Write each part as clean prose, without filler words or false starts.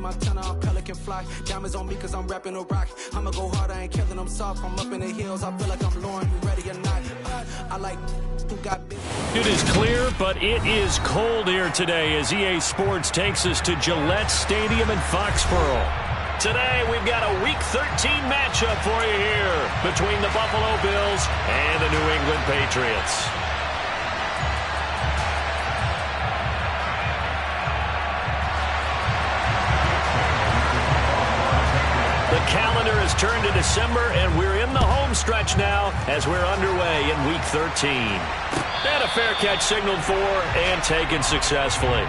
Montana, I'm Pelican fly. Diamonds on me cause I'm rapping a rock. I'ma go hard, I ain't killing them soft. I'm up in the hills, I feel like I'm Lauren, you ready or not? I like who got big. It is clear, but it is cold here today as EA Sports takes us to Gillette Stadium in Foxborough. Today, we've got a Week 13 matchup for you here between the Buffalo Bills and the New England Patriots. The calendar has turned to December, and we're in the home stretch now as we're underway in Week 13. And a fair catch signaled for and taken successfully.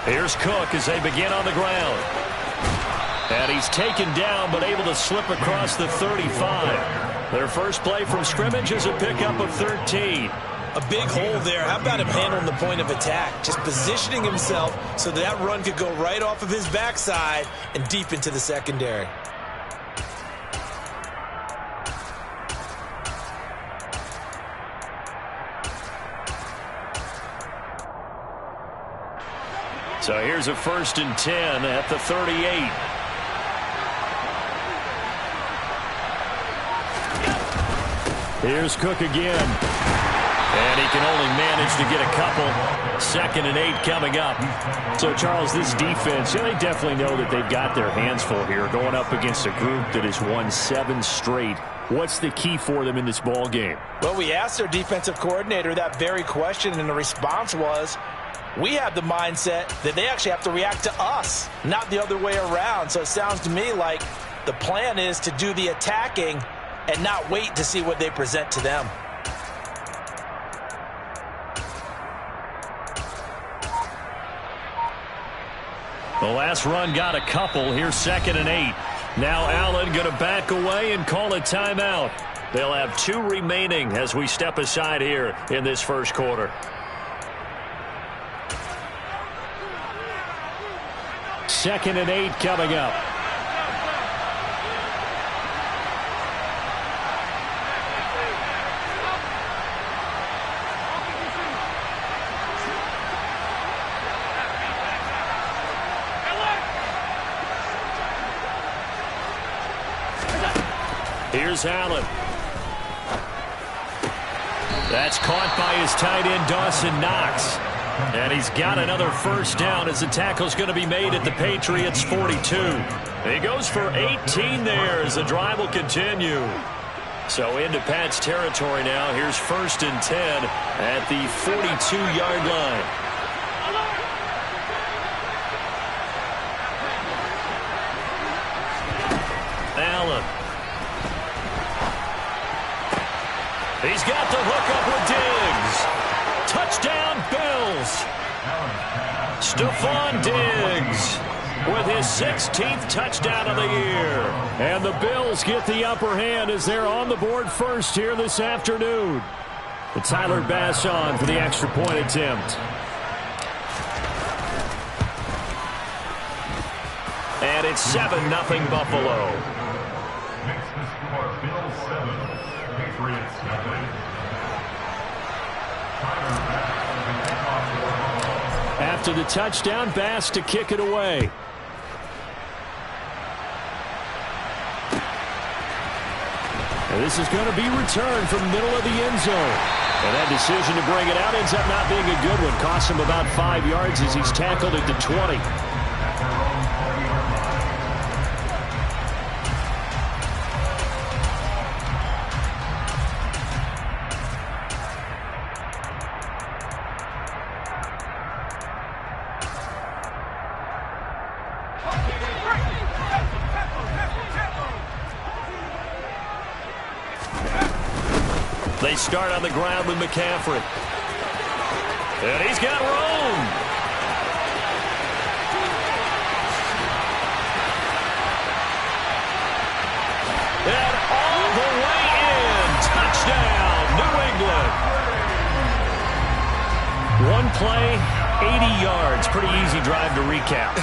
Here's Cook as they begin on the ground. And he's taken down but able to slip across the 35. Their first play from scrimmage is a pickup of 13. A big hole there. How about him handling the point of attack? Just positioning himself so that run could go right off of his backside and deep into the secondary. So here's a 1st and 10 at the 38. Here's Cook again. And he can only manage to get a couple. 2nd and 8 coming up. So, Charles, this defense, they definitely know that they've got their hands full here going up against a group that has won 7 straight. What's the key for them in this ball game? Well, we asked their defensive coordinator that very question, and the response was, we have the mindset that they actually have to react to us, not the other way around. So it sounds to me like the plan is to do the attacking and not wait to see what they present to them. The last run got a couple. Here's 2nd and 8. Now Allen going to back away and call a timeout. They'll have 2 remaining as we step aside here in this first quarter. 2nd and 8 coming up. Here's Allen. That's caught by his tight end, Dawson Knox. And he's got another first down as the tackle's going to be made at the Patriots 42. He goes for 18 there as the drive will continue. So into Pat's territory now. Here's 1st and 10 at the 42-yard line. Allen. He's got the hook up with Diggs. Touchdown, Bills. Stephon Diggs with his 16th touchdown of the year. And the Bills get the upper hand as they're on the board first here this afternoon. The Tyler Bass on for the extra point attempt. And it's 7-0 Buffalo. Bills 7, Patriots 0. After the touchdown, Bass to kick it away. And this is going to be returned from the middle of the end zone. And that decision to bring it out ends up not being a good one. Costs him about 5 yards as he's tackled at the 20. They start on the ground with McCaffrey. And he's got room. And all the way in. Touchdown. Cleveland. One play, 80 yards. Pretty easy drive to recap.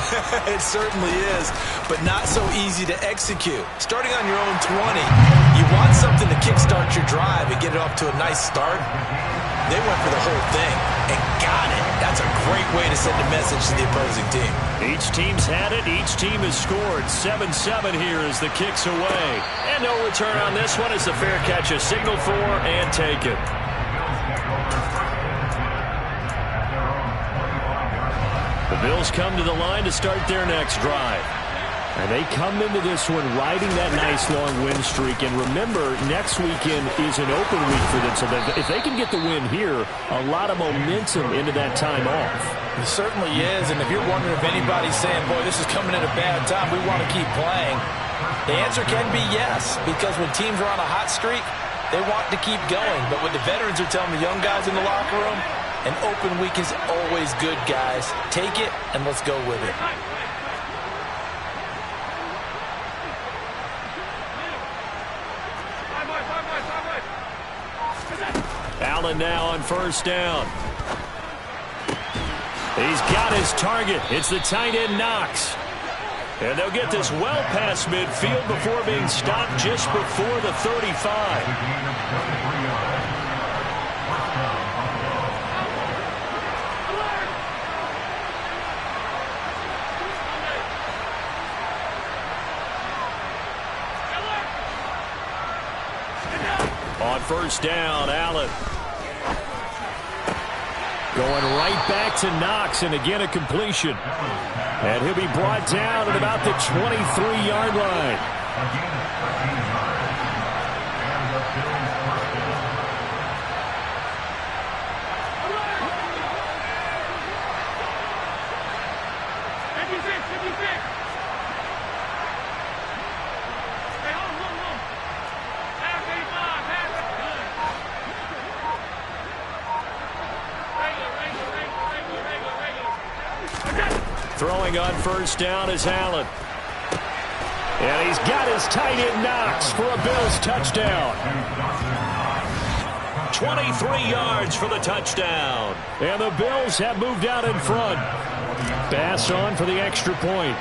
It certainly is, but not so easy to execute. Starting on your own 20, you want something to kickstart your drive and get it off to a nice start. They went for the whole thing and got it. That's a great way to send a message to the opposing team. Each team's had it. Each team has scored. 7-7 here as the kick's away. And no return on this one as the fair catch is signaled for and taken. The Bills come to the line to start their next drive. And they come into this one riding that nice long win streak. And remember, next weekend is an open week for them. So that if they can get the win here, a lot of momentum into that time off. It certainly is. And if you're wondering if anybody's saying, boy, this is coming at a bad time, we want to keep playing, the answer can be yes. Because when teams are on a hot streak, they want to keep going. But what the veterans are telling the young guys in the locker room, an open week is always good, guys. Take it and let's go with it. Allen now on first down. He's got his target. It's the tight end Knox. And they'll get this well past midfield before being stopped just before the 35. On first down, Allen. Going right back to Knox, and again a completion. And he'll be brought down at about the 23-yard line. Throwing on first down is Allen. And he's got his tight end Knox for a Bills touchdown. 23 yards for the touchdown. And the Bills have moved out in front. Bass on for the extra point.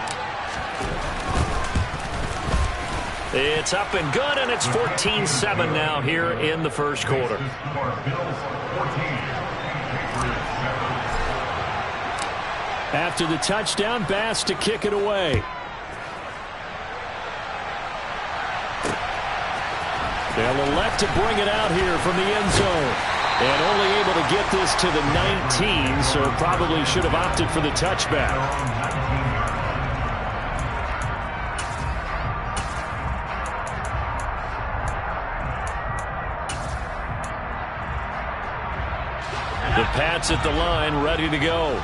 It's up and good, and it's 14-7 now here in the first quarter. After the touchdown, Bass to kick it away. They'll elect to bring it out here from the end zone. And only able to get this to the 19, so probably should have opted for the touchback. The Pats at the line, ready to go.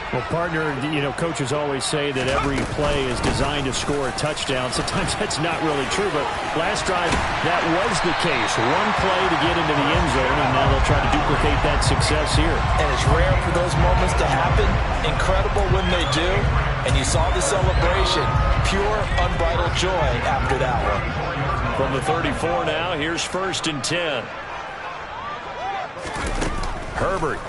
Well, partner, you know, coaches always say that every play is designed to score a touchdown. Sometimes that's not really true, but last drive, that was the case. One play to get into the end zone, and now they'll try to duplicate that success here. And it's rare for those moments to happen. Incredible when they do. And you saw the celebration. Pure, unbridled joy after that one. From the 34 now, here's 1st and 10. Herbert.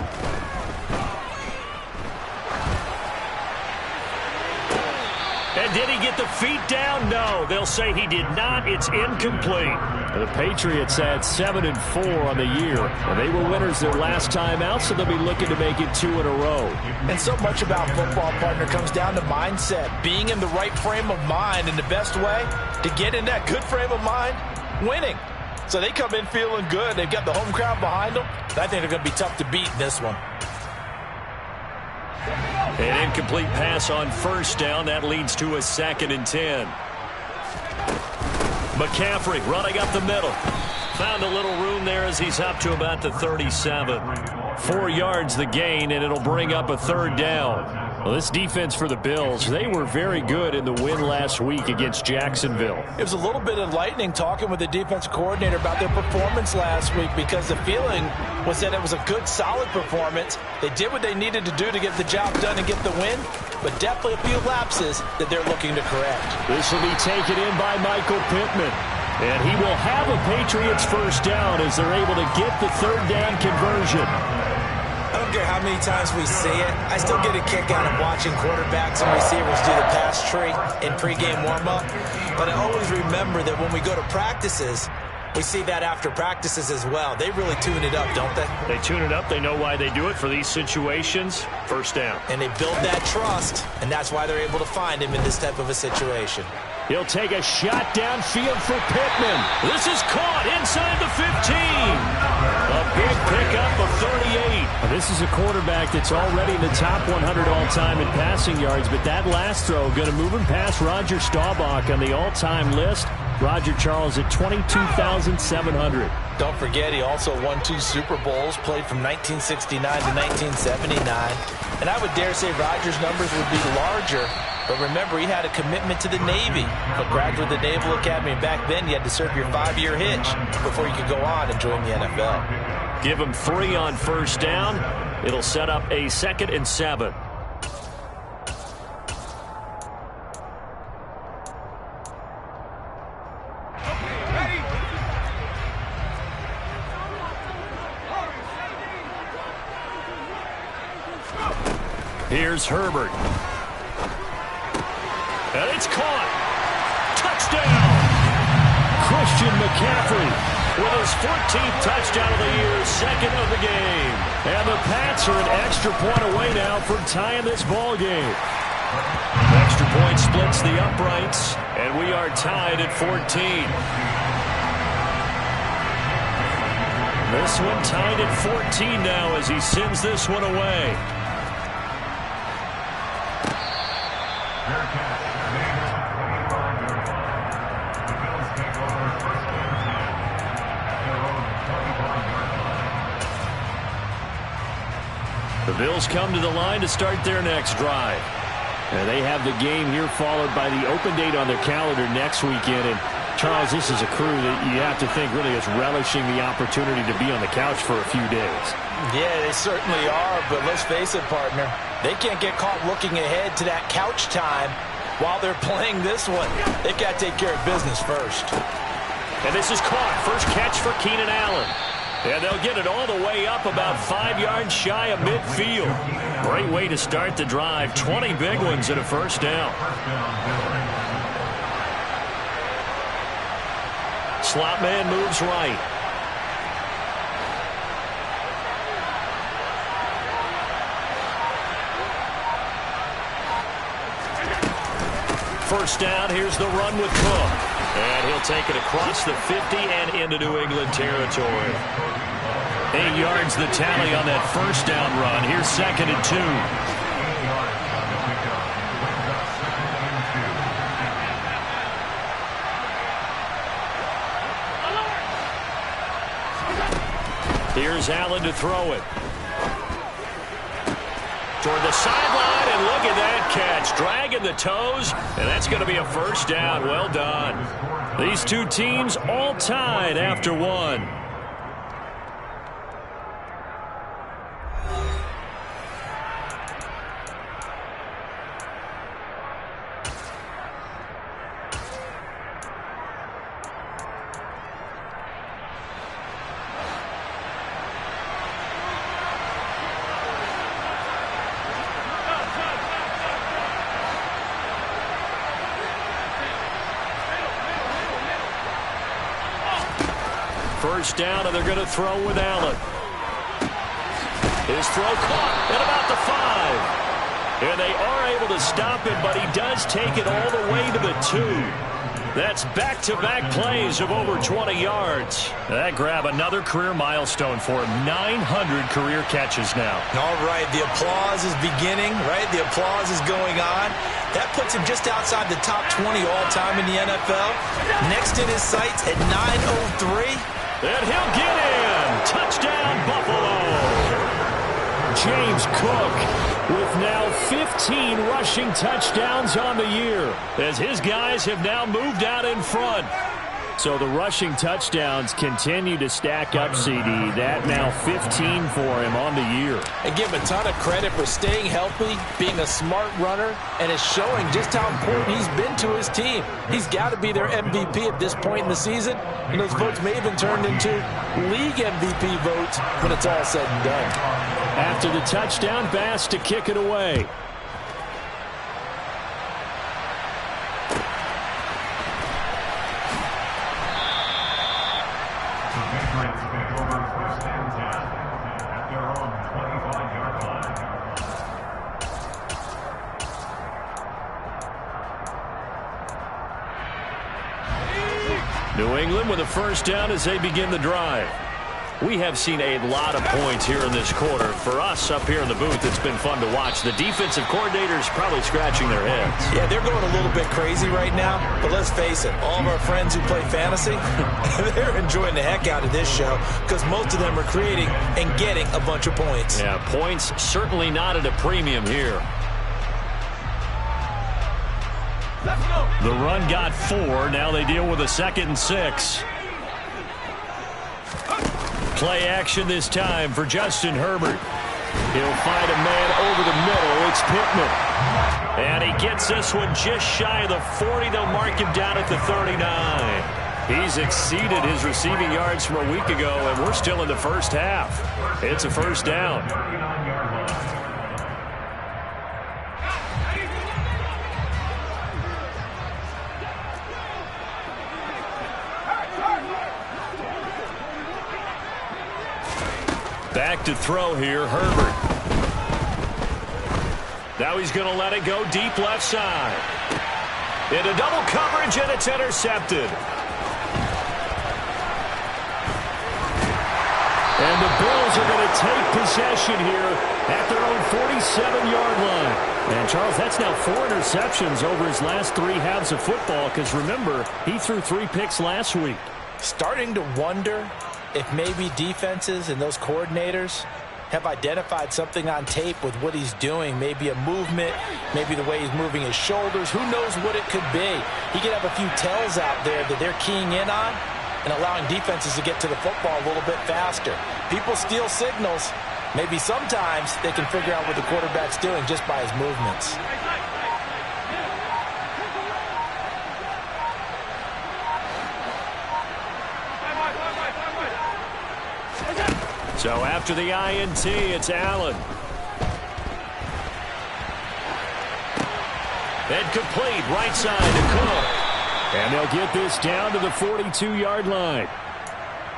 And did he get the feet down? No, they'll say he did not. It's incomplete. The Patriots had 7-4 on the year, and they were winners their last time out, so they'll be looking to make it 2 in a row. And so much about football, partner, comes down to mindset, being in the right frame of mind, and the best way to get in that good frame of mind, winning. So they come in feeling good. They've got the home crowd behind them. I think they're going to be tough to beat in this one. An incomplete pass on first down. That leads to a 2nd and 10. McCaffrey running up the middle. Found a little room there as he's up to about the 37. 4 yards the gain, and it'll bring up a 3rd down. Well, this defense for the Bills, they were very good in the win last week against Jacksonville. It was a little bit enlightening talking with the defensive coordinator about their performance last week, because the feeling was that it was a good, solid performance. They did what they needed to do to get the job done and get the win, but definitely a few lapses that they're looking to correct. This will be taken in by Michael Pittman. And he will have a Patriots first down as they're able to get the third down conversion. I don't care how many times we see it. I still get a kick out of watching quarterbacks and receivers do the pass tree in pregame warm-up. But I always remember that when we go to practices, we see that after practices as well. They really tune it up, don't they? They tune it up. They know why they do it for these situations. First down. And they build that trust, and that's why they're able to find him in this type of a situation. He'll take a shot downfield for Pittman. This is caught inside the 15. A big pickup of 38. This is a quarterback that's already in the top 100 all-time in passing yards, but that last throw going to move him past Roger Staubach on the all-time list. Roger Charles at 22,700. Don't forget, he also won 2 Super Bowls, played from 1969 to 1979. And I would dare say Roger's numbers would be larger. But remember, he had a commitment to the Navy. A graduate of the Naval Academy. And back then, you had to serve your 5-year hitch before you could go on and join the NFL. Give him 3 on first down. It'll set up a 2nd and 7. Here's Herbert. And it's caught. Touchdown. Christian McCaffrey with his 14th touchdown of the year, 2nd of the game. And the Pats are an extra point away now from tying this ball game. Extra point splits the uprights, and we are tied at 14. This one tied at 14 now as he sends this one away. The Bills come to the line to start their next drive. And they have the game here followed by the open date on their calendar next weekend. And Charles, this is a crew that you have to think really is relishing the opportunity to be on the couch for a few days. Yeah, they certainly are, but let's face it, partner. They can't get caught looking ahead to that couch time while they're playing this one. They've got to take care of business first. And this is caught. First catch for Keenan Allen. And they'll get it all the way up about 5 yards shy of midfield. Great way to start the drive. 20 big ones and a first down. Slot man moves right. First down, here's the run with Cook. And he'll take it across the 50 and into New England territory. 8 yards the tally on that first down run. Here's 2nd and 2. Here's Allen to throw it. Toward the sideline, and look at that catch. Dragging the toes, and that's going to be a first down. Well done. These two teams all tied after one. First down, and they're going to throw with Allen. His throw caught at about the 5. And they are able to stop him, but he does take it all the way to the 2. That's back-to-back plays of over 20 yards. That grab another career milestone for him. 900 career catches now. All right, the applause is beginning, right? The applause is going on. That puts him just outside the top 20 all-time in the NFL. Next in his sights at 903. And he'll get in. Touchdown, Buffalo. James Cook with now 15 rushing touchdowns on the year, as his guys have now moved out in front. So the rushing touchdowns continue to stack up, CD. That now 15 for him on the year. And give him a ton of credit for staying healthy, being a smart runner, and it's showing just how important he's been to his team. He's got to be their MVP at this point in the season, and those votes may even turn into league MVP votes when it's all said and done. After the touchdown, Bass to kick it away. New England with a first down as they begin the drive. We have seen a lot of points here in this quarter. For us up here in the booth, it's been fun to watch. The defensive coordinators probably scratching their heads. Yeah, they're going a little bit crazy right now, but let's face it, all of our friends who play fantasy, they're enjoying the heck out of this show because most of them are creating and getting a bunch of points. Yeah, points certainly not at a premium here. The run got 4. Now they deal with a 2nd and 6. Play action this time for Justin Herbert. He'll find a man over the middle. It's Pittman. And he gets this one just shy of the 40. They'll mark him down at the 39. He's exceeded his receiving yards from a week ago, and we're still in the first half. It's a first down. Back to throw here, Herbert. Now he's going to let it go deep left side. Into double coverage, and it's intercepted. And the Bills are going to take possession here at their own 47-yard line. And, Charles, that's now 4 interceptions over his last 3 halves of football because, remember, he threw 3 picks last week. Starting to wonder if maybe defenses and those coordinators have identified something on tape with what he's doing. Maybe a movement, maybe the way he's moving his shoulders. Who knows what it could be? He could have a few tells out there that they're keying in on and allowing defenses to get to the football a little bit faster. People steal signals. Maybe sometimes they can figure out what the quarterback's doing just by his movements. So after the INT, it's Allen. And complete, right side to Cook. And they'll get this down to the 42-yard line.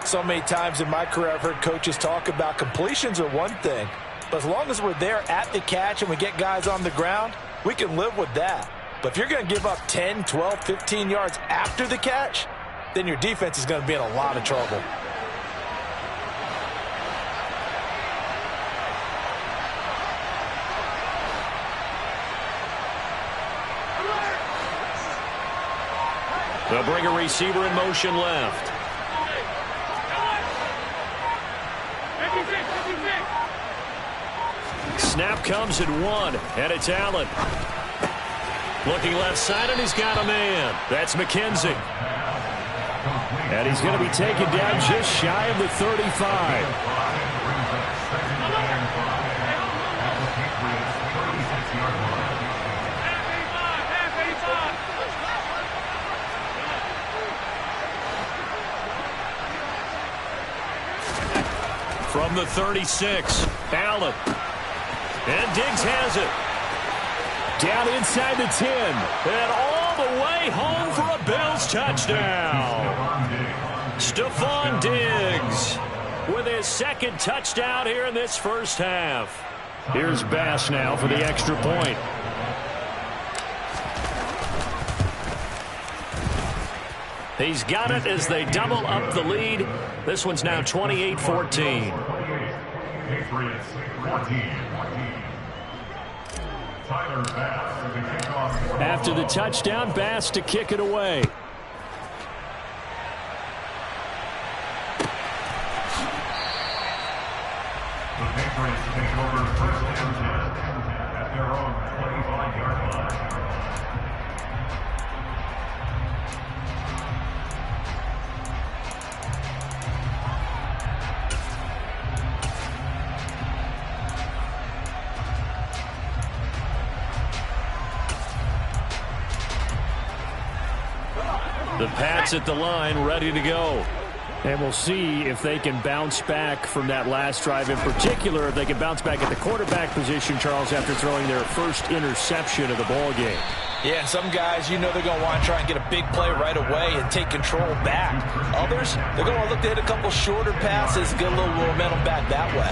So many times in my career I've heard coaches talk about completions are one thing, but as long as we're there at the catch and we get guys on the ground, we can live with that. But if you're going to give up 10, 12, 15 yards after the catch, then your defense is going to be in a lot of trouble. They'll bring a receiver in motion left. Snap comes at 1, and it's Allen. Looking left side, and he's got a man. That's McKenzie. And he's going to be taken down just shy of the 35. From the 36, Allen. And Diggs has it. Down inside the 10. And all the way home for a Bills touchdown. Stephon Diggs with his 2nd touchdown here in this first half. Here's Bass now for the extra point. He's got it as they double up the lead. This one's now 28-14. Patriots 14. Tyler Bass with the kickoff. After the touchdown, Bass to kick it away. The Patriots take over first and 10 at their own 25-yard line. The Pats at the line, ready to go. And we'll see if they can bounce back from that last drive. In particular, if they can bounce back at the quarterback position, Charles, after throwing their first interception of the ball game. Yeah, some guys, they're going to want to try and get a big play right away and take control back. Others, they're going to look to hit a couple shorter passes, get a little momentum back that way.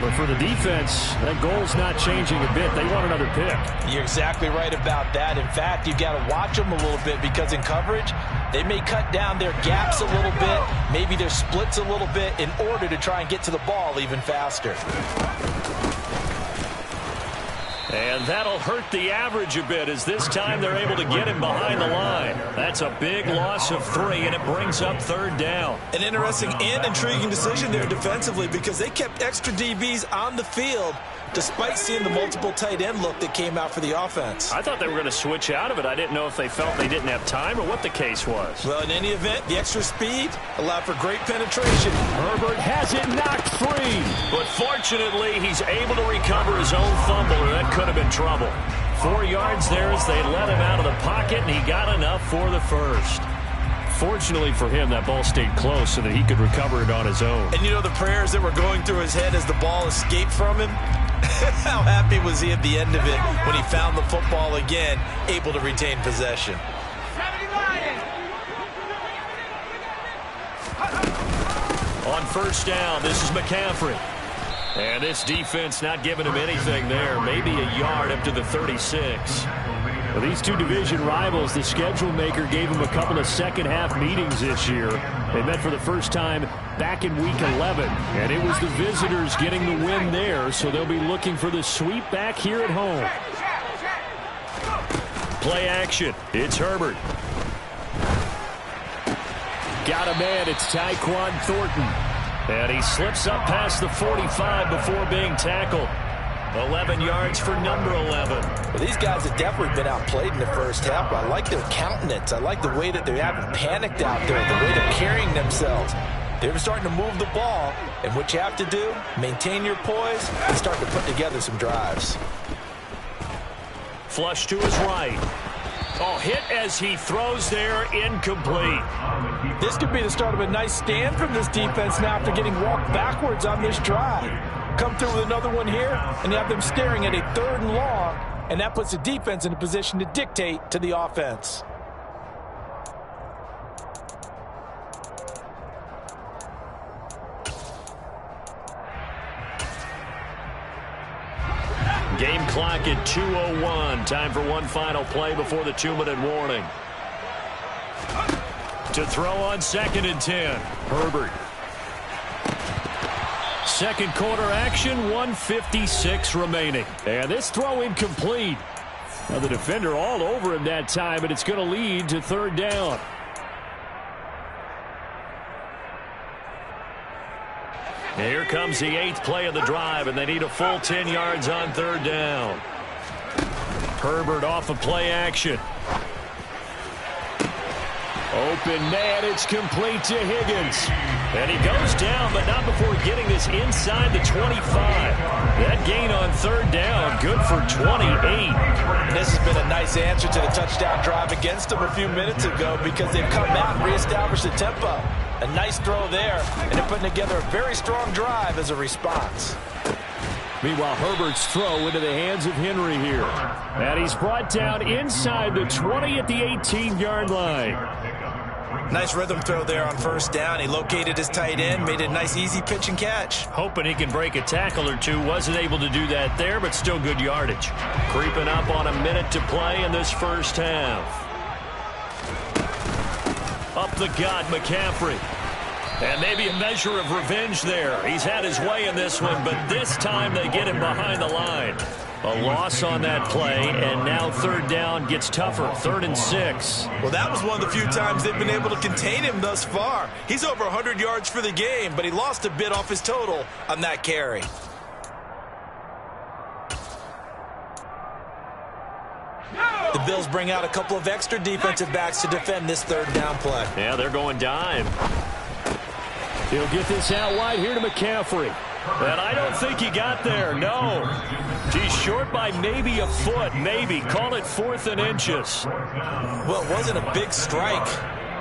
But for the defense, that goal's not changing a bit. They want another pick. You're exactly right about that. In fact, you've got to watch them a little bit because in coverage, they may cut down their gaps a little bit, maybe their splits a little bit in order to try and get to the ball even faster. And that'll hurt the average a bit as this time they're able to get him behind the line. That's a big loss of 3, and it brings up 3rd down. An interesting and intriguing decision there defensively because they kept extra DBs on the field despite seeing the multiple tight end look that came out for the offense. I thought they were going to switch out of it. I didn't know if they felt they didn't have time or what the case was. Well, in any event, the extra speed allowed for great penetration. Herbert has it knocked free. But fortunately, he's able to recover his own fumble, or that could have been trouble. 4 yards there as they let him out of the pocket, and he got enough for the first. Fortunately for him, that ball stayed close so that he could recover it on his own. And the prayers that were going through his head as the ball escaped from him? How happy was he at the end of it when he found the football again, able to retain possession? On 1st down, this is McCaffrey. And this defense not giving him anything there. Maybe a yard up to the 36. Well, these two division rivals, the schedule maker gave them a couple of second-half meetings this year. They met for the first time back in Week 11, and it was the visitors getting the win there, so they'll be looking for the sweep back here at home. Play action. It's Herbert. Got a man. It's Tyquan Thornton. And he slips up past the 45 before being tackled. 11 yards for number 11. Well, these guys have definitely been outplayed in the first half, but I like their countenance. I like the way that they haven't panicked out there, the way they're carrying themselves. They're starting to move the ball, and what you have to do, maintain your poise and start to put together some drives. Flush to his right. Oh, hit as he throws there, incomplete. This could be the start of a nice stand from this defense now after getting walked backwards on this drive. Come through with another one here, and you have them staring at a 3rd and long, and that puts the defense in a position to dictate to the offense. Game clock at 2:01. Time for one final play before the 2-minute warning. To throw on 2nd and 10. Herbert. Second quarter action, 1:56 remaining. And this throw incomplete. Now the defender all over him that time, but it's going to lead to 3rd down. Here comes the 8th play of the drive, and they need a full 10 yards on 3rd down. Herbert off of play action. Open man, it's complete to Higgins. And he goes down, but not before getting this inside the 25. That gain on 3rd down, good for 28. This has been a nice answer to the touchdown drive against them a few minutes ago because they've come out and reestablished the tempo. A nice throw there, and they're putting together a very strong drive as a response. Meanwhile, Herbert's throw into the hands of Henry here. And he's brought down inside the 20 at the 18-yard line. Nice rhythm throw there on 1st down. He located his tight end, made a nice easy pitch and catch. Hoping he can break a tackle or two. Wasn't able to do that there, but still good yardage. Creeping up on a minute to play in this first half. Up the gut, McCaffrey. And maybe a measure of revenge there. He's had his way in this one, but this time they get him behind the line. A loss on that play, and now 3rd down gets tougher. 3rd and 6. Well, that was one of the few times they've been able to contain him thus far. He's over 100 yards for the game, but he lost a bit off his total on that carry. The Bills bring out a couple of extra defensive backs to defend this 3rd down play. Yeah, they're going dime. He'll get this out wide here to McCaffrey. And I don't think he got there, no. He's short by maybe a foot, maybe. Call it 4th and inches. Well, it wasn't a big strike.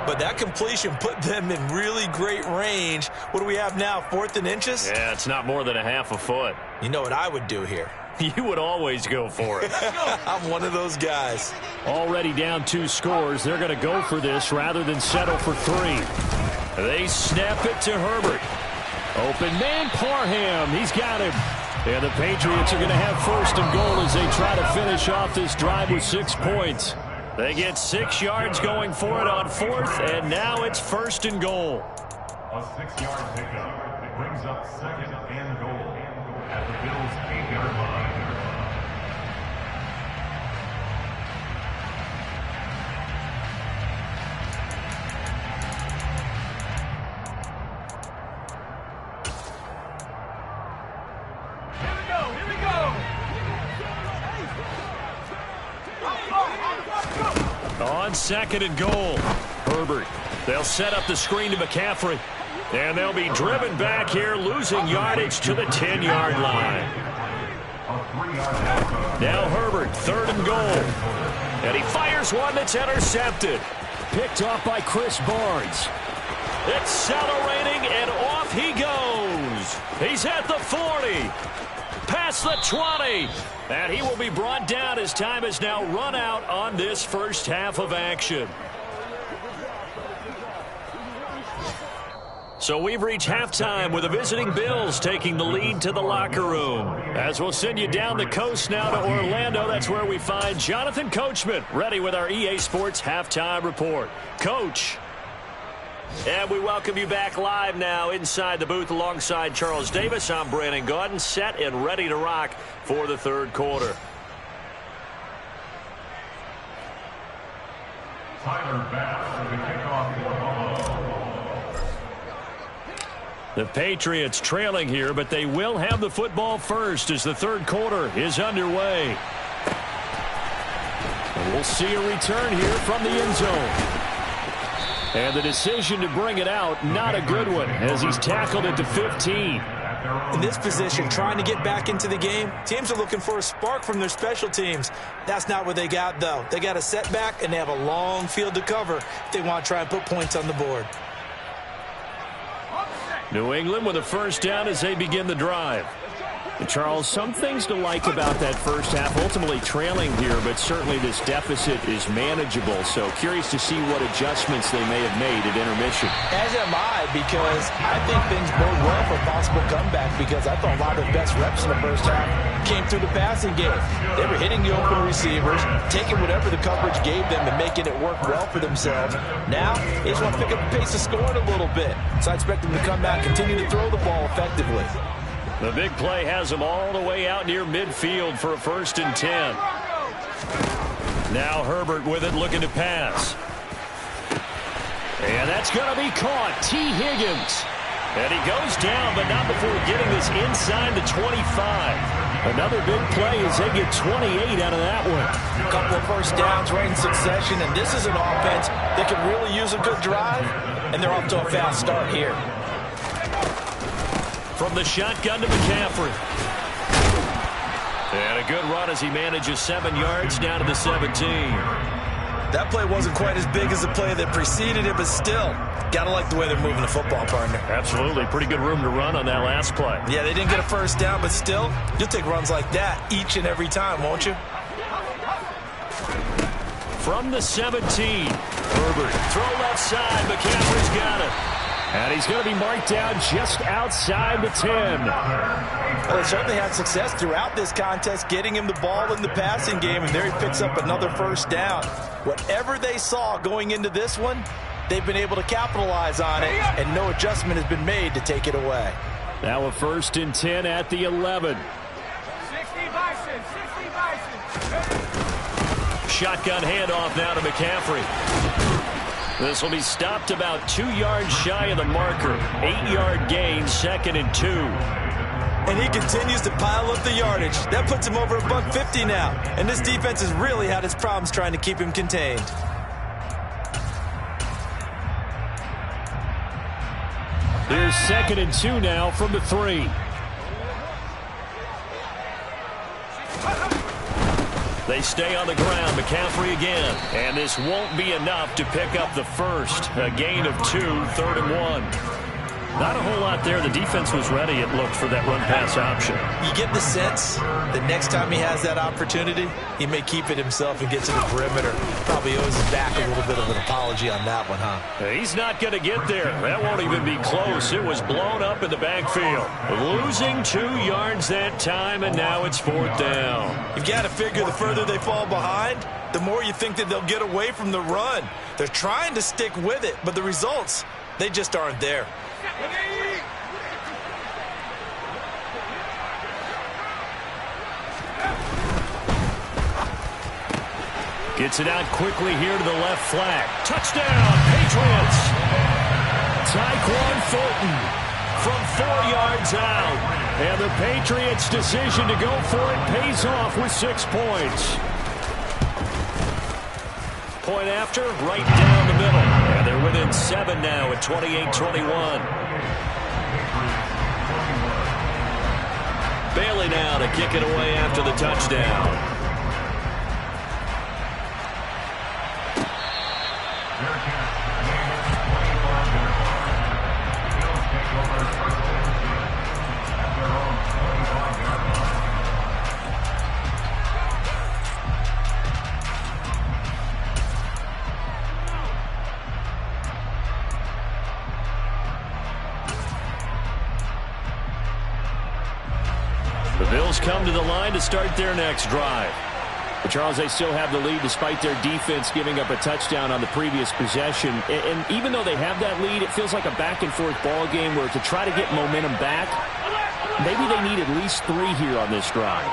but that completion put them in really great range. What do we have now, 4th and inches? Yeah, it's not more than a half a foot. You know what I would do here? You would always go for it. I'm one of those guys. Already down 2 scores. They're going to go for this rather than settle for 3. They snap it to Herbert. Open man, Parham. He's got him. And the Patriots are going to have 1st and goal as they try to finish off this drive with 6 points. They get 6 yards going for it on 4th, and now it's 1st and goal. A 6-yard pickup brings up 2nd and goal at the Bills' 8-yard line. On 2nd and goal, Herbert. They'll set up the screen to McCaffrey. And they'll be driven back here, losing yardage to the 10-yard line. Now Herbert, 3rd and goal. And he fires one that's intercepted. Picked off by Chris Barnes. Accelerating, and off he goes. He's at the 40. Past the 20. And he will be brought down as time has now run out on this first half of action. So we've reached halftime with the visiting Bills taking the lead to the locker room. As we'll send you down the coast now to Orlando, that's where we find Jonathan Coachman ready with our EA Sports halftime report. Coach. And we welcome you back live now inside the booth alongside Charles Davis. I'm Brandon Gaudin, set and ready to rock for the 3rd quarter. Tyler Bass, the kickoff for Buffalo. The Patriots trailing here, but they will have the football first as the 3rd quarter is underway. And we'll see a return here from the end zone. And the decision to bring it out, not a good one, as he's tackled at the 15. In this position, trying to get back into the game, teams are looking for a spark from their special teams. That's not what they got, though. They got a setback, and they have a long field to cover if they want to try and put points on the board. New England with a 1st down as they begin the drive. And Charles, some things to like about that first half. Ultimately trailing here, but certainly this deficit is manageable. So curious to see what adjustments they may have made at intermission. As am I, because I think things bode well for a possible comeback, because I thought a lot of the best reps in the first half came through the passing game. They were hitting the open receivers, taking whatever the coverage gave them and making it work well for themselves. Now, they just want to pick up the pace of scoring a little bit. So I expect them to come back, continue to throw the ball effectively. The big play has them all the way out near midfield for a 1st and 10. Now Herbert with it, looking to pass. And that's going to be caught. T. Higgins. And he goes down, but not before getting this inside the 25. Another big play as they get 28 out of that one. A couple of 1st downs right in succession, and this is an offense that can really use a good drive, and they're off to a fast start here. From the shotgun to McCaffrey. And a good run as he manages 7 yards down to the 17. That play wasn't quite as big as the play that preceded it, but still, got to like the way they're moving the football, partner. Absolutely. Pretty good room to run on that last play. Yeah, they didn't get a 1st down, but still, you'll take runs like that each and every time, won't you? From the 17, Herbert. Throw left side. McCaffrey's got it. And he's going to be marked down just outside the 10. Well, they certainly had success throughout this contest, getting him the ball in the passing game, and there he picks up another 1st down. Whatever they saw going into this one, they've been able to capitalize on it, and no adjustment has been made to take it away. Now a 1st and 10 at the 11. 60 Bison. Shotgun handoff now to McCaffrey. This will be stopped about 2 yards shy of the marker. 8-yard gain, 2nd and 2. And he continues to pile up the yardage. That puts him over $150 now. And this defense has really had its problems trying to keep him contained. Here's 2nd and 2 now from the 3. They stay on the ground. McCaffrey again. And this won't be enough to pick up the first. A gain of 2, 3rd and 1. Not a whole lot there. The defense was ready, it looked, for that run-pass option. You get the sense that next time he has that opportunity, he may keep it himself and get to the perimeter. Probably owes his back a little bit of an apology on that one, huh? He's not going to get there. That won't even be close. It was blown up in the backfield. Losing 2 yards that time, and now it's 4th down. You've got to figure the further they fall behind, the more you think that they'll get away from the run. They're trying to stick with it, but the results, they just aren't there. Gets it out quickly here to the left flank. Touchdown, Patriots. Tyquan Thornton from 4 yards out. And the Patriots' decision to go for it pays off with 6 points. Point after, right down the middle. And they're within 7 now at 28-21. Bailey now to kick it away after the touchdown. Come to the line to start their next drive. But Charles, they still have the lead despite their defense giving up a touchdown on the previous possession. And even though they have that lead, it feels like a back-and-forth ball game where to try to get momentum back, maybe they need at least 3 here on this drive.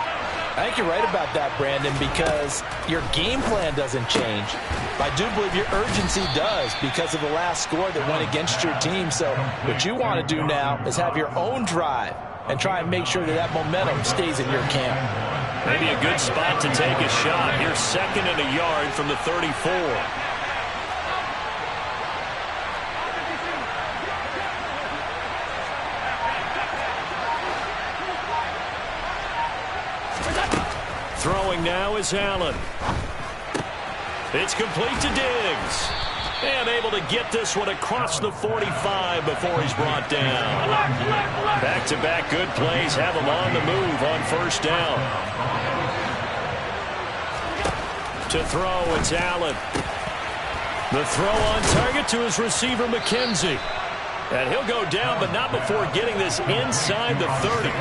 I think you're right about that, Brandon, because your game plan doesn't change. I do believe your urgency does because of the last score that went against your team. So what you want to do now is have your own drive and try and make sure that that momentum stays in your camp. Maybe a good spot to take a shot. Here's 2nd and a yard from the 34. Throwing now is Allen. It's complete to Diggs. And able to get this one across the 45 before he's brought down. Back-to-back good plays have him on the move on 1st down. To throw, it's Allen. The throw on target to his receiver, McKenzie. And he'll go down, but not before getting this inside the 30.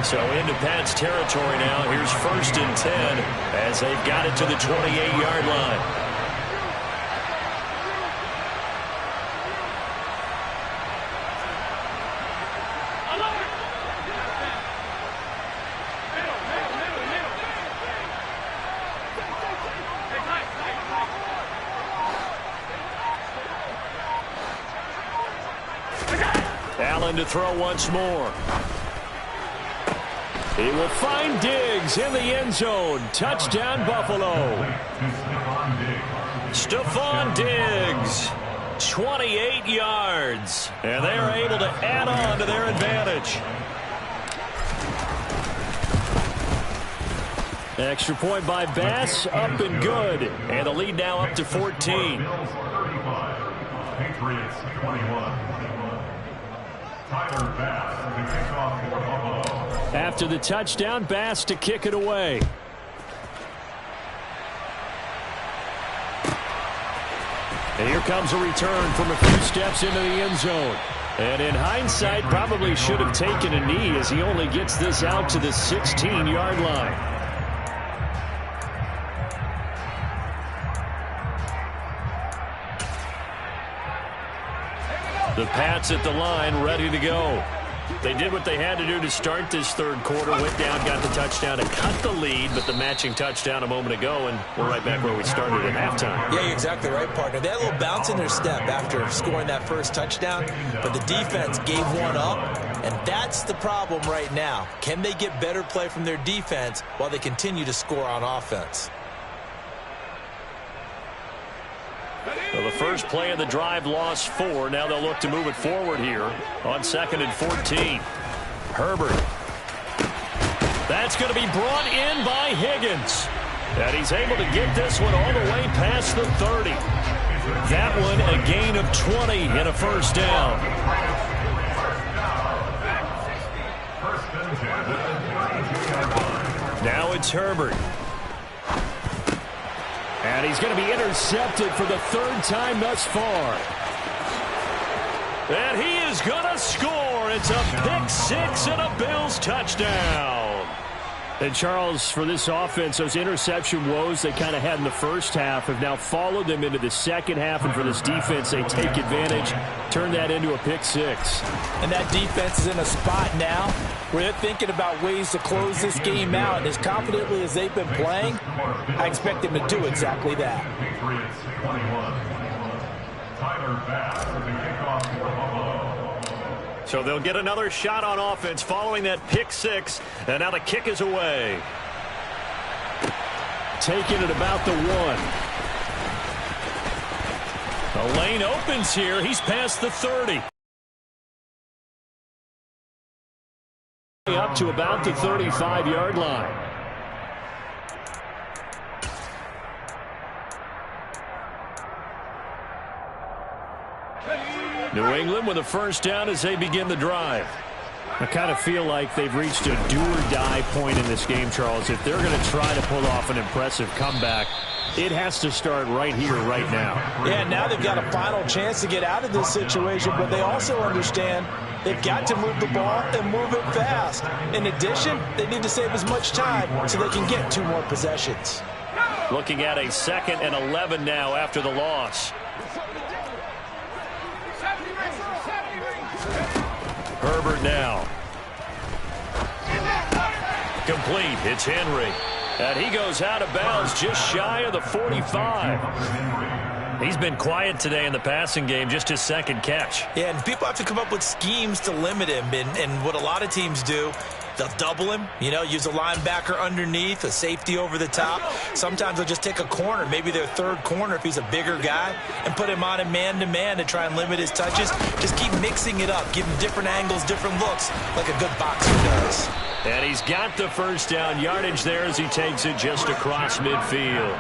So into Pat's territory now. Here's 1st and 10 as they've got it to the 28-yard line. Allen to throw once more. He will find Diggs in the end zone. Touchdown, Buffalo. Stephon Diggs, 28 yards. And they are able to add on to their advantage. Extra point by Bass, up and good. And the lead now up to 14. Patriots 21. Tyler Bass to kick off for Buffalo. After the touchdown, Bass to kick it away. And here comes a return from a few steps into the end zone. And in hindsight, probably should have taken a knee as he only gets this out to the 16-yard line. The Pats at the line, ready to go. They did what they had to do to start this 3rd quarter. Went down, got the touchdown to cut the lead, but the matching touchdown a moment ago, and we're right back where we started at halftime. Yeah, you're exactly right, partner. They had a little bounce in their step after scoring that first touchdown, but the defense gave one up, and that's the problem right now. Can they get better play from their defense while they continue to score on offense? Well, the first play of the drive lost 4. Now they'll look to move it forward here on 2nd and 14. Herbert. That's going to be brought in by Higgins. And he's able to get this one all the way past the 30. That one a gain of 20 and a first down. Now it's Herbert. And he's going to be intercepted for the third time thus far. And he is going to score. It's a pick six and a Bills touchdown. And, Charles, for this offense, those interception woes they kind of had in the first half have now followed them into the second half. And for this defense, they take advantage, turn that into a pick six. And that defense is in a spot now where they're thinking about ways to close this game out. And as confidently as they've been playing, I expect them to do exactly that. Patriots 21. Tyler Bass with the kickoff for Buffalo. So they'll get another shot on offense following that pick six. And now the kick is away. Taking it about the 1. The lane opens here. He's past the 30. Up to about the 35-yard line. New England with a first down as they begin the drive. I kind of feel like they've reached a do-or-die point in this game, Charles. If they're going to try to pull off an impressive comeback, it has to start right here, right now. Yeah, now they've got a final chance to get out of this situation, but they also understand they've got to move the ball and move it fast. In addition, they need to save as much time so they can get 2 more possessions. Looking at a 2nd and 11 now after the loss. Herbert now. Complete. It's Henry. And he goes out of bounds just shy of the 45. He's been quiet today in the passing game, just his 2nd catch. Yeah, and people have to come up with schemes to limit him. And what a lot of teams do, they'll double him, use a linebacker underneath, a safety over the top. Sometimes they'll just take a corner, maybe their 3rd corner if he's a bigger guy, and put him on him man-to-man to try and limit his touches. Just keep mixing it up, give him different angles, different looks, like a good boxer does. And he's got the first down yardage there as he takes it just across midfield.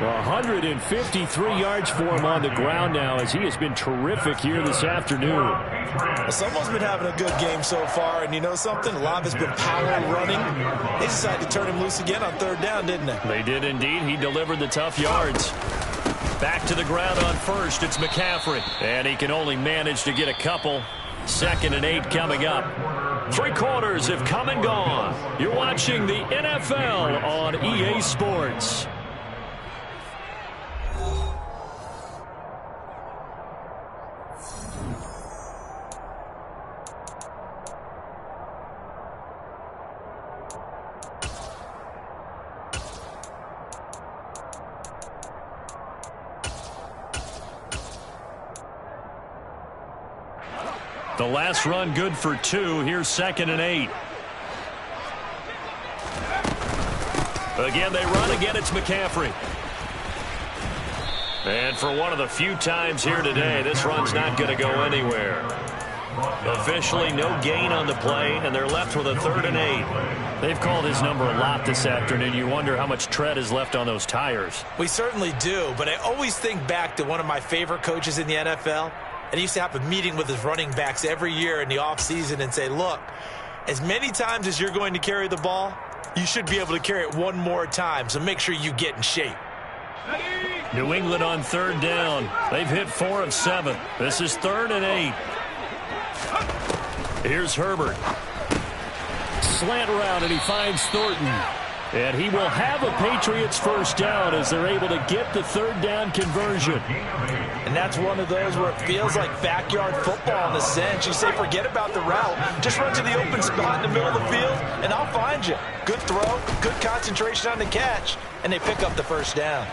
153 yards for him on the ground now as he has been terrific here this afternoon. Well, someone's been having a good game so far, and you know something? A lot of it's been power running. They decided to turn him loose again on 3rd down, didn't they? They did indeed. He delivered the tough yards. Back to the ground on first. It's McCaffrey. And he can only manage to get a couple. 2nd and 8 coming up. 3 quarters have come and gone. You're watching the NFL on EA Sports. The last run good for 2. Here's 2nd and 8. Again, they run. Again, it's McCaffrey. And for one of the few times here today, this run's not going to go anywhere. Officially, no gain on the play, and they're left with a 3rd and 8. They've called his number a lot this afternoon. You wonder how much tread is left on those tires. We certainly do, but I always think back to one of my favorite coaches in the NFL. And he used to have a meeting with his running backs every year in the offseason and say, look, as many times as you're going to carry the ball, you should be able to carry it 1 more time, so make sure you get in shape. New England on 3rd down. They've hit 4 of 7. This is 3rd and 8. Here's Herbert. Slant route, and he finds Thornton. And he will have a Patriots first down as they're able to get the 3rd down conversion. And that's one of those where it feels like backyard football in a sense. You say, forget about the route. Just run to the open spot in the middle of the field, and I'll find you. Good throw, good concentration on the catch, and they pick up the first down.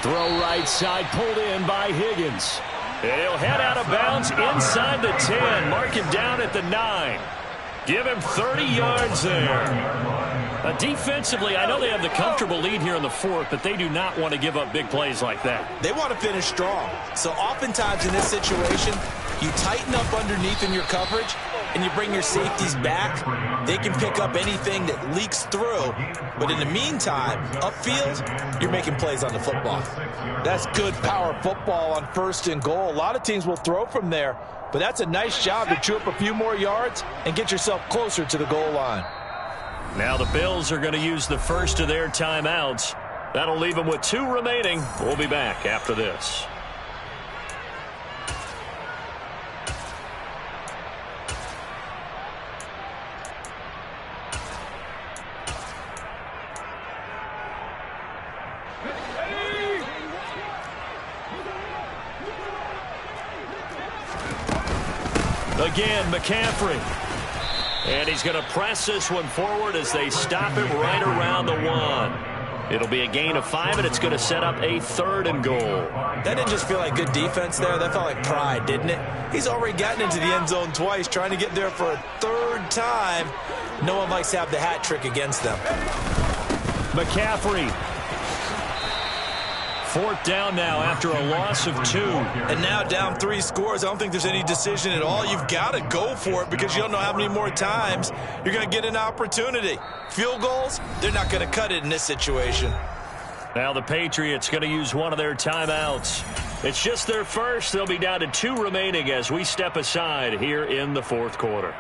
Throw right side, pulled in by Higgins. And he'll head out of bounds inside the 10. Mark him down at the 9. Give him 30 yards there. Defensively, I know they have the comfortable lead here in the 4th, but they do not want to give up big plays like that. They want to finish strong. So oftentimes in this situation, you tighten up underneath in your coverage, and you bring your safeties back, they can pick up anything that leaks through. But in the meantime, upfield, you're making plays on the football. That's good power football on 1st and goal. A lot of teams will throw from there, but that's a nice job to chew up a few more yards and get yourself closer to the goal line. Now the Bills are going to use the first of their timeouts. That'll leave them with 2 remaining. We'll be back after this. Again, McCaffrey. And he's going to press this one forward as they stop him right around the 1. It'll be a gain of 5, and it's going to set up a 3rd and goal. That didn't just feel like good defense there. That felt like pride, didn't it? He's already gotten into the end zone twice, trying to get there for a 3rd time. No one likes to have the hat trick against them. McCaffrey. 4th down now after a loss of 2. And now down 3 scores. I don't think there's any decision at all. You've got to go for it because you don't know how many more times you're going to get an opportunity. Field goals, they're not going to cut it in this situation. Now the Patriots going to use one of their timeouts. It's just their first. They'll be down to 2 remaining as we step aside here in the 4th quarter.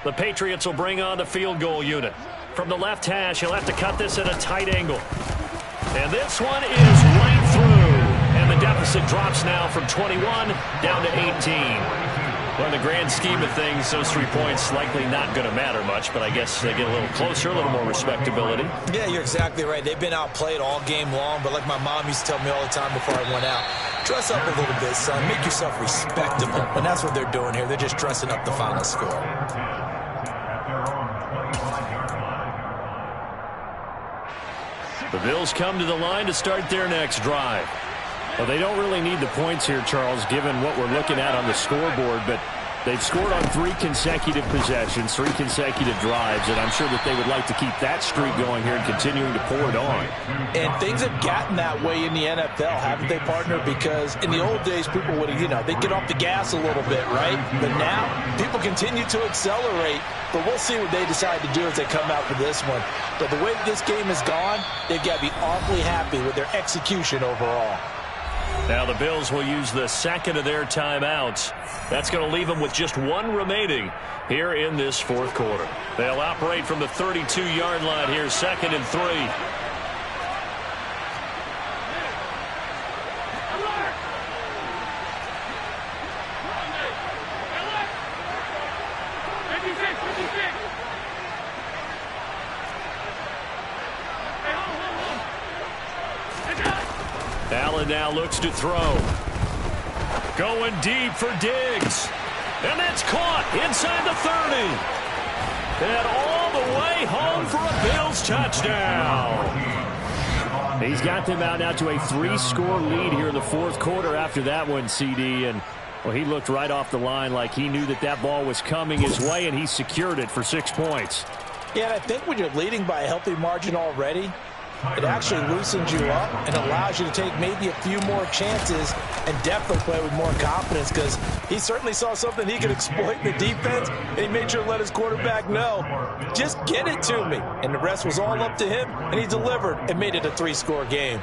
The Patriots will bring on the field goal unit. From the left hash, he'll have to cut this at a tight angle. And this one is right through. And the deficit drops now from 21 down to 18. Well, in the grand scheme of things, those 3 points likely not going to matter much, but I guess they get a little closer, a little more respectability. Yeah, you're exactly right. They've been outplayed all game long, but like my mom used to tell me all the time before I went out, dress up a little bit, son. Make yourself respectable. And that's what they're doing here. They're just dressing up the final score. The Bills come to the line to start their next drive. Well, they don't really need the points here, Charles, given what we're looking at on the scoreboard, but they've scored on 3 consecutive possessions, 3 consecutive drives, and I'm sure that they would like to keep that streak going here and continuing to pour it on. And things have gotten that way in the NFL, haven't they, partner? Because in the old days, people would, they'd get off the gas a little bit, right? But now, people continue to accelerate, but we'll see what they decide to do as they come out for this one. But the way this game has gone, they've got to be awfully happy with their execution overall. Now the Bills will use the 2nd of their timeouts. That's going to leave them with just 1 remaining here in this 4th quarter. They'll operate from the 32-yard line here, 2nd and 3. Allen now looks to throw. Going deep for Diggs. And that's caught inside the 30. And all the way home for a Bills touchdown. He's got them out now to a 3-score lead here in the 4th quarter after that one, CD. And, well, he looked right off the line like he knew that that ball was coming his way, and he secured it for 6 points. Yeah, and I think when you're leading by a healthy margin already, it actually loosens you up and allows you to take maybe a few more chances and definitely play with more confidence because he certainly saw something he could exploit in the defense, and he made sure to let his quarterback know, just get it to me. And the rest was all up to him, and he delivered and made it a 3-score game.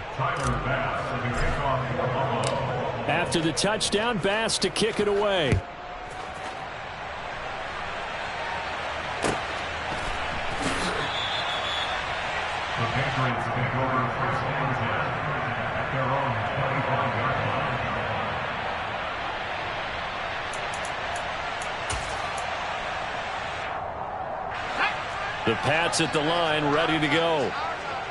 After the touchdown, Bass to kick it away. The Patriots take over first and 10 at their own 25-yard line. The Pats at the line, ready to go.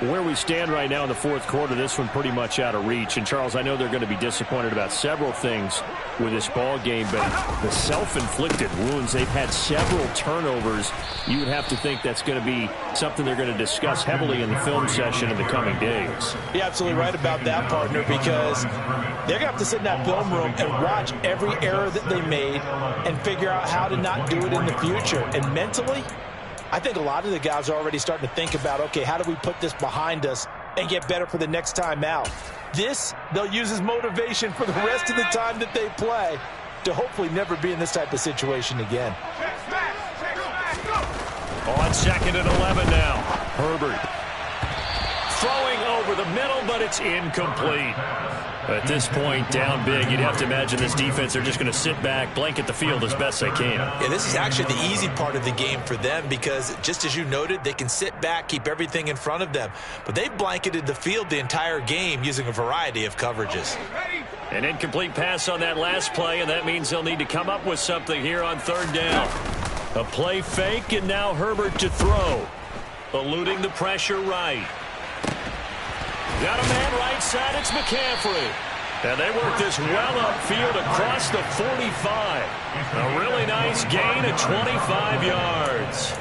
Where we stand right now in the 4th quarter, this one pretty much out of reach. And, Charles, I know they're going to be disappointed about several things with this ball game, but the self-inflicted wounds, they've had several turnovers. You would have to think that's going to be something they're going to discuss heavily in the film session in the coming days. You're absolutely right about that, partner, because they're going to have to sit in that film room and watch every error that they made and figure out how to not do it in the future. And mentally, I think a lot of the guys are already starting to think about, okay, how do we put this behind us and get better for the next time out. This, they'll use as motivation for the rest of the time that they play to hopefully never be in this type of situation again. On 2nd and 11 now. Herbert throwing over the middle, but it's incomplete. At this point, down big, you'd have to imagine this defense, they're just going to sit back, blanket the field as best they can. Yeah, this is actually the easy part of the game for them because, just as you noted, they can sit back, keep everything in front of them. But they've blanketed the field the entire game using a variety of coverages. An incomplete pass on that last play, and that means they'll need to come up with something here on 3rd down. A play fake, and now Herbert to throw. Eluding the pressure right. Got a man right side, it's McCaffrey. And they work this well upfield across the 45. A really nice gain of 25 yards.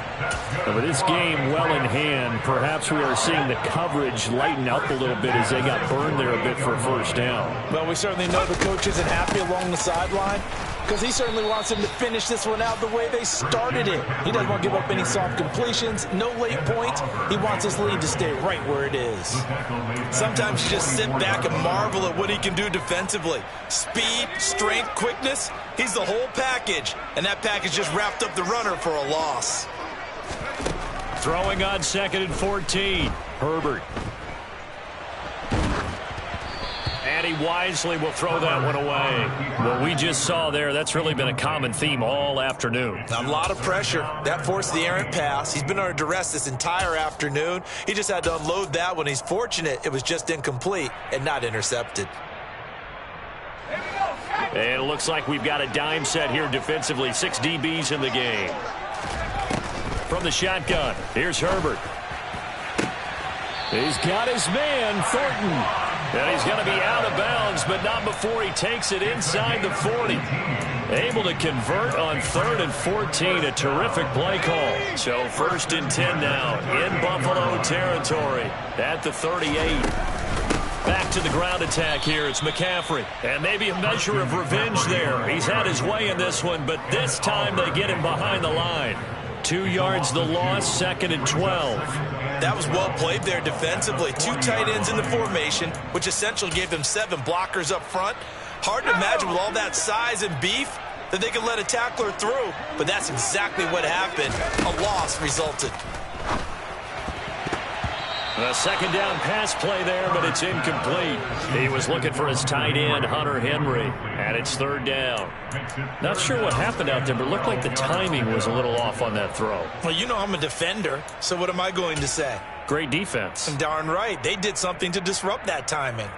With this game well in hand, perhaps we are seeing the coverage lighten up a little bit as they got burned there a bit for a 1st down. Well, we certainly know the coach isn't happy along the sideline because he certainly wants them to finish this one out the way they started it. He doesn't want to give up any soft completions, no late points. He wants his lead to stay right where it is. Sometimes you just sit back and marvel at what he can do defensively. Speed, strength, quickness, he's the whole package. And that package just wrapped up the runner for a loss. Throwing on 2nd and 14. Herbert. And he wisely will throw that one away. What we just saw there, that's really been a common theme all afternoon. A lot of pressure. That forced the errant pass. He's been under duress this entire afternoon. He just had to unload that one. He's fortunate it was just incomplete and not intercepted. And it looks like we've got a dime set here defensively. 6 DBs in the game. From the shotgun, here's Herbert. He's got his man, Thornton. And he's going to be out of bounds, but not before he takes it inside the 40. Able to convert on 3rd and 14. A terrific play call. So 1st and 10 now in Buffalo territory at the 38. Back to the ground attack here. It's McCaffrey. And maybe a measure of revenge there. He's had his way in this one, but this time they get him behind the line. 2 yards the loss, 2nd and 12. That was well played there defensively. 2 tight ends in the formation, which essentially gave them 7 blockers up front. Hard to imagine with all that size and beef that they could let a tackler through, but that's exactly what happened. A loss resulted. A 2nd down pass play there, but it's incomplete. He was looking for his tight end, Hunter Henry, and it's 3rd down. Not sure what happened out there, but it looked like the timing was a little off on that throw. Well, you know I'm a defender, so what am I going to say? Great defense. And darn right, they did something to disrupt that timing.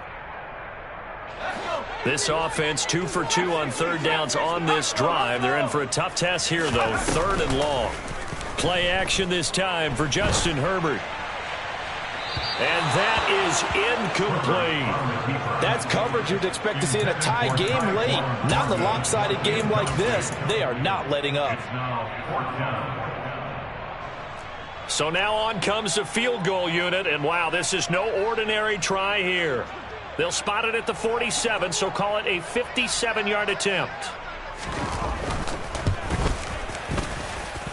This offense 2 for 2 on 3rd downs on this drive. They're in for a tough test here, though, 3rd and long. Play action this time for Justin Herbert. And that is incomplete. That's coverage you'd expect to see in a tie game late. Not in a lopsided game like this. They are not letting up. So now on comes the field goal unit. And wow, this is no ordinary try here. They'll spot it at the 47, so call it a 57-yard attempt.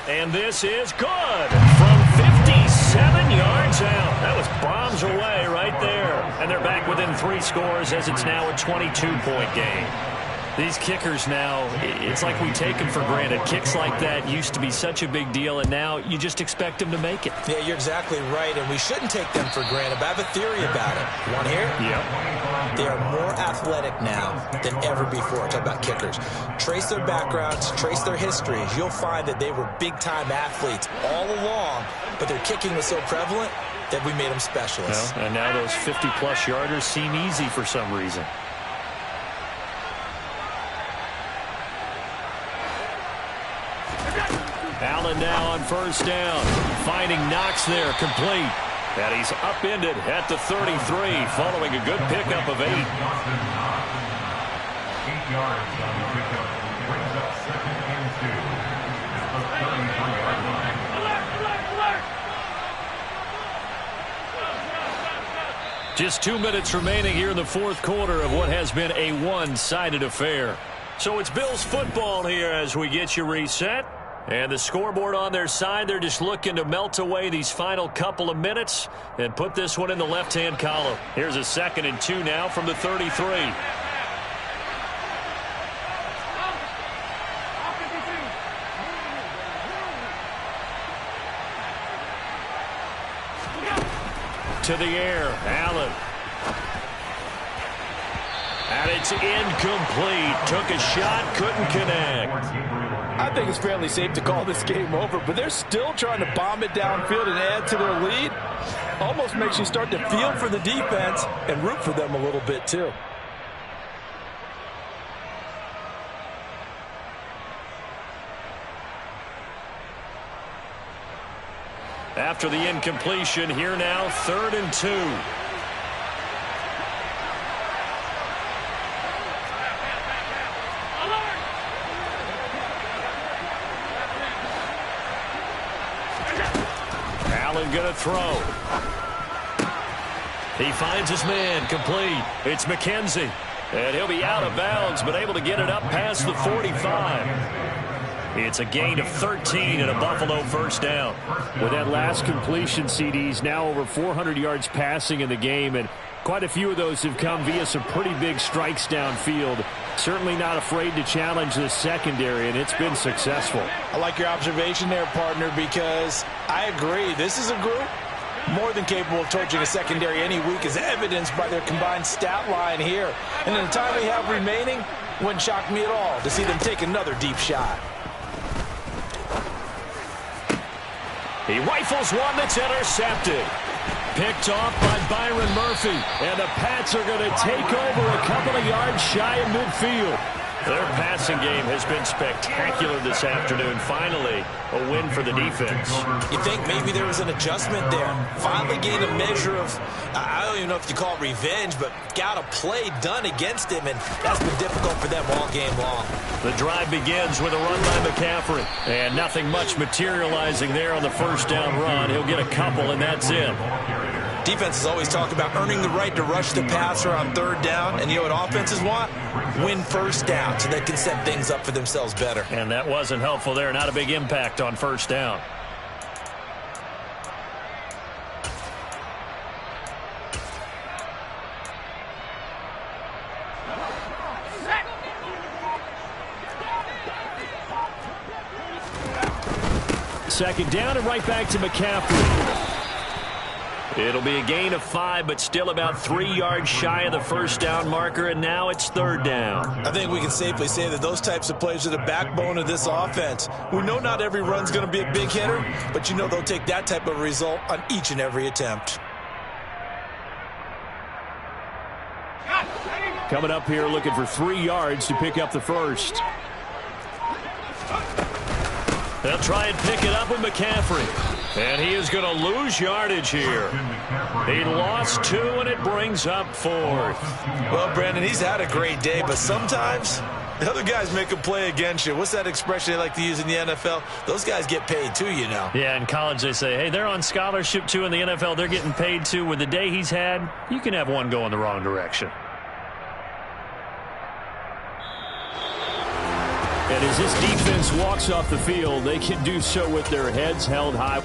And this is good from 57 yards out. That was bombs away right there. And they're back within 3 scores as it's now a 22-point game. These kickers now, it's like we take them for granted. Kicks like that used to be such a big deal, and now you just expect them to make it. Yeah, you're exactly right, and we shouldn't take them for granted. But I have a theory about it. You want to hear it? Yep. They are more athletic now than ever before. Talk about kickers. Trace their backgrounds, trace their histories. You'll find that they were big-time athletes all along, but their kicking was so prevalent that we made them specialists. Well, and now those 50-plus yarders seem easy for some reason. Allen now on 1st down. Finding Knox there, complete. And he's upended at the 33, following a good pickup of 8. 8 yards on the pickup. Brings up 2nd and 2. At the 33-yard line. Just 2 minutes remaining here in the 4th quarter of what has been a one-sided affair. So it's Bills football here as we get you reset. And the scoreboard on their side, they're just looking to melt away these final couple of minutes and put this one in the left-hand column. Here's a 2nd and 2 now from the 33. To the air, Allen. And it's incomplete. Took a shot, couldn't connect. I think it's fairly safe to call this game over, but they're still trying to bomb it downfield and add to their lead. Almost makes you start to feel for the defense and root for them a little bit too. After the incompletion, here now, 3rd and 2. Allen going to throw. He finds his man, complete. It's McKenzie. And he'll be out of bounds, but able to get it up past the 45. It's a gain of 13 and a Buffalo first down. With that last completion, CD's now over 400 yards passing in the game, and quite a few of those have come via some pretty big strikes downfield. Certainly not afraid to challenge the secondary, and it's been successful. I like your observation there, partner, because I agree. This is a group more than capable of torching a secondary any week, as evidenced by their combined stat line here. And in the time we have remaining, wouldn't shock me at all to see them take another deep shot. He rifles one that's intercepted. Picked off by Byron Murphy. And the Pats are going to take over a couple of yards shy of midfield. Their passing game has been spectacular this afternoon. Finally, a win for the defense. You think maybe there was an adjustment there. Finally gained a measure of, I don't even know if you call it revenge, but got a play done against him, and that's been difficult for them all game long. The drive begins with a run by McCaffrey. And nothing much materializing there on the first down run. He'll get a couple, and that's it. Defenses always talk about earning the right to rush the passer on 3rd down, and you know what offenses want? Win first down so they can set things up for themselves better. And that wasn't helpful there. Not a big impact on first down. Second down and right back to McCaffrey. It'll be a gain of 5, but still about 3 yards shy of the first down marker, and now it's 3rd down. I think we can safely say that those types of plays are the backbone of this offense. We know not every run's going to be a big hitter, but you know they'll take that type of result on each and every attempt. Coming up here looking for 3 yards to pick up the first. They'll try and pick it up with McCaffrey. And he is going to lose yardage here. He lost 2, and it brings up 4th. Well, Brandon, he's had a great day, but sometimes the other guys make a play against you. What's that expression they like to use in the NFL? Those guys get paid too, you know. Yeah, in college they say, hey, they're on scholarship too. In the NFL, they're getting paid too. With the day he's had, you can have one go in the wrong direction. And as this defense walks off the field, they can do so with their heads held high.